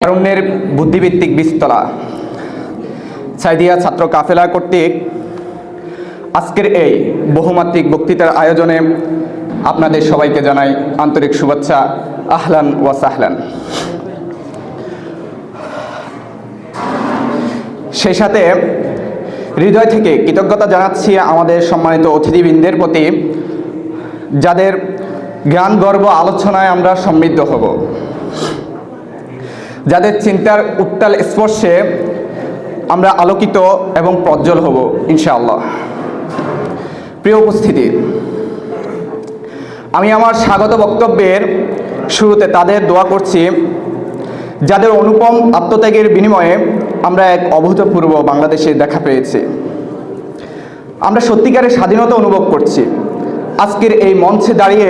তারুণ্যের বুদ্ধিভিত্তিক বীজতলা সাইদিয়া ছাত্র কাফেলা কর্তৃক আজকের এই বহুমাত্রিক বক্তৃতার আয়োজনে আপনাদের সবাইকে জানাই আন্তরিক শুভেচ্ছা। আহলান ওয়া সাহলান। সেই সাথে হৃদয় থেকে কৃতজ্ঞতা জানাচ্ছি আমাদের সম্মানিত অতিথিবৃন্দের প্রতি, যাদের জ্ঞান গর্ব আলোচনায় আমরা সমৃদ্ধ হব, যাদের চিন্তার উত্তাল স্পর্শে আমরা আলোকিত এবং প্রজ্জ্বল হব ইনশাআল্লাহ। প্রিয় উপস্থিতি, আমি আমার স্বাগত বক্তব্যের শুরুতে তাদের দোয়া করছি যাদের অনুপম আত্মত্যাগের বিনিময়ে আমরা এক অভূতপূর্ব বাংলাদেশে দেখা পেয়েছি। আমরা সত্যিকারের স্বাধীনতা অনুভব করছি। আজকের এই মঞ্চে দাঁড়িয়ে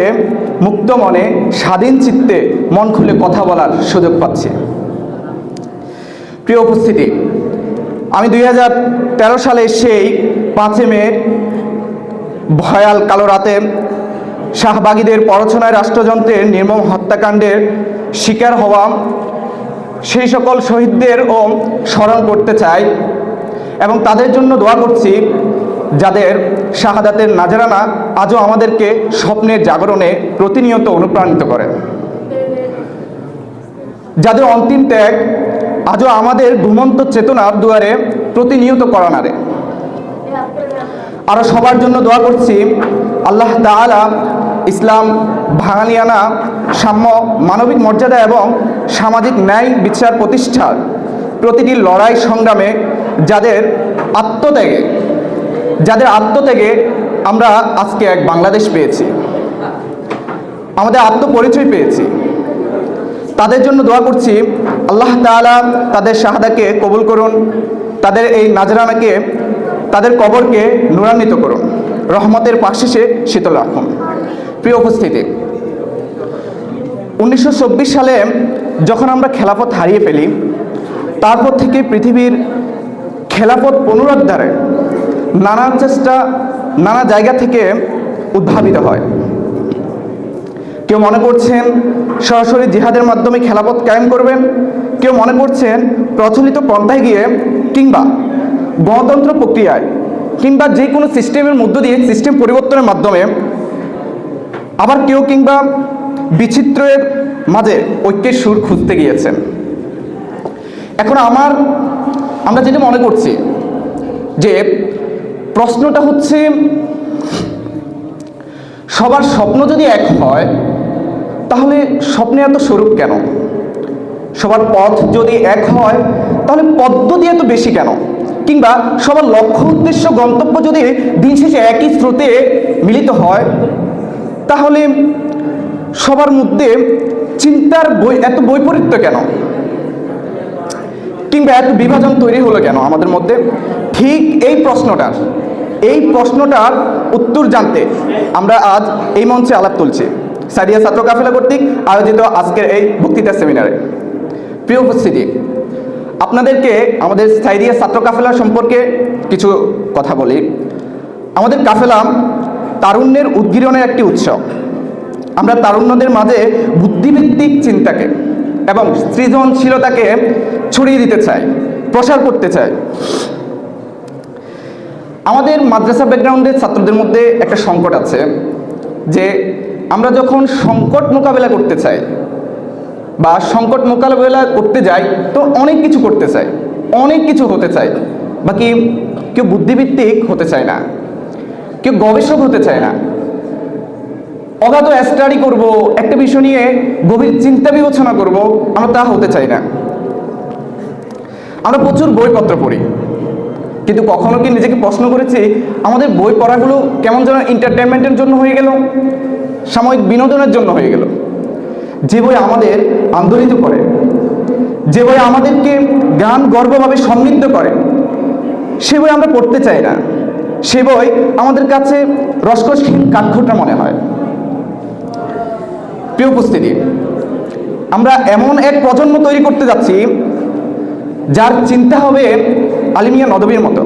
মুক্ত মনে স্বাধীন চিত্তে মন খুলে কথা বলার সুযোগ পাচ্ছি। প্রিয় উপস্থিতি, আমি 2013 সালে সেই 5 মে ভয়াল কালো রাতে শাহবাগীদের প্ররোচনায় রাষ্ট্রযন্ত্রের নির্মম হত্যাকাণ্ডের শিকার হওয়া সেই সকল শহীদদেরও স্মরণ করতে চাই এবং তাদের জন্য দোয়া করছি যাদের শাহাদাতের নাজরানা আজও আমাদেরকে স্বপ্নের জাগরণে প্রতিনিয়ত অনুপ্রাণিত করে, যাদের অন্তিম ত্যাগ আজও আমাদের ঘুমন্ত চেতনার দুয়ারে প্রতিনিয়ত করা নাড়ে। আরও সবার জন্য দোয়া করছি আল্লাহ তাআলা ইসলাম, বাঙালিয়ানা, সাম্য, মানবিক মর্যাদা এবং সামাজিক ন্যায় বিচার প্রতিষ্ঠার প্রতিটি লড়াই সংগ্রামে যাদের আত্মত্যাগে আমরা আজকে এক বাংলাদেশ পেয়েছি, আমাদের আত্মপরিচয় পেয়েছি, তাদের জন্য দোয়া করছি আল্লাহ তাআলা তাদের শাহাদাকে কবুল করুন, তাদের এই নাজরানাকে, তাদের কবরকে নূরান্বিত করুন, রহমতের পাকশেষে শীতল রাখুন। প্রিয় উপস্থিতি, 1926 সালে যখন আমরা খেলাফত হারিয়ে ফেলি, তারপর থেকে পৃথিবীর খেলাফত পুনরুদ্ধারে নানা চেষ্টা নানা জায়গা থেকে উদ্ভাবিত হয়। কেউ মনে করছেন সরাসরি জিহাদের মাধ্যমে খেলাফত কায়েম করবেন, কেউ মনে করছেন প্রচলিত পন্থায় গিয়ে কিংবা গণতন্ত্র প্রক্রিয়ায় কিংবা যে কোনো সিস্টেমের মধ্য দিয়ে সিস্টেম পরিবর্তনের মাধ্যমে, আবার কেউ কিংবা বিচিত্রের মাঝে ঐক্যের সুর খুঁজতে গিয়েছেন। এখন আমরা যেটা মনে করছি যে প্রশ্নটা হচ্ছে, সবার স্বপ্ন যদি এক হয় তাহলে স্বপ্নে এত স্বরূপ কেন? সবার পথ যদি এক হয় তাহলে পদ্ধতি এত বেশি কেন? কিংবা সবার লক্ষ্য, উদ্দেশ্য, গন্তব্য যদি দিন শেষে একই স্রোতে মিলিত হয় তাহলে সবার মধ্যে চিন্তার এত বৈপরীত্য কেন? কিংবা এত বিভাজন তৈরি হলো কেন আমাদের মধ্যে? ঠিক এই প্রশ্নটার উত্তর জানতে আমরা আজ এই মঞ্চে আলাপ তুলছি সাইদিয়া ছাত্র কাফেলা কর্তৃক আয়োজিত আজকের এই বক্তৃতা সেমিনারে। প্রিয় উপস্থিতি, আপনাদেরকে আমাদের সাইদিয়া ছাত্র কাফেলা সম্পর্কে কিছু কথা বলি। আমাদের কাফেলা তারুণ্যের উদ্গীরণের একটি উৎসব। আমরা তারুণ্যদের মাঝে বুদ্ধিভিত্তিক চিন্তাকে এবং সৃজনশীলতাকে ছড়িয়ে দিতে চাই, প্রসার করতে চাই। আমাদের মাদ্রাসা ব্যাকগ্রাউন্ডের ছাত্রদের মধ্যে একটা সংকট আছে যে আমরা যখন সংকট মোকাবেলা করতে চাই বা সংকট মোকাবেলা করতে যাই তো অনেক কিছু করতে চাই, অনেক কিছু হতে চাই, বাকি কেউ বুদ্ধিভিত্তিক হতে চায় না, কেউ গবেষক হতে চায় না, অগাধ স্টাডি করব, একটা বিষয় নিয়ে গভীর চিন্তা বিবেচনা করব, আমরা তা হতে চাই না। আমরা প্রচুর বইপত্র পড়ি, কিন্তু কখনো কি নিজেকে প্রশ্ন করেছি আমাদের বই পড়াগুলো কেমন যেন এন্টারটেনমেন্টের জন্য হয়ে গেল, সাময়িক বিনোদনের জন্য হয়ে গেল? যে বই আমাদের আন্দোলিত করে, যে বই আমাদেরকে জ্ঞান গর্বভাবে সমৃদ্ধ করে, সে বই আমরা পড়তে চাই না। সে বই আমাদের কাছে রসকসহীন কাঠখোট্টা মনে হয়। প্রিয় উপস্থিতি, আমরা এমন এক প্রজন্ম তৈরি করতে যাচ্ছি যার চিন্তা হবে আলিমিয়া নদবীর মতো।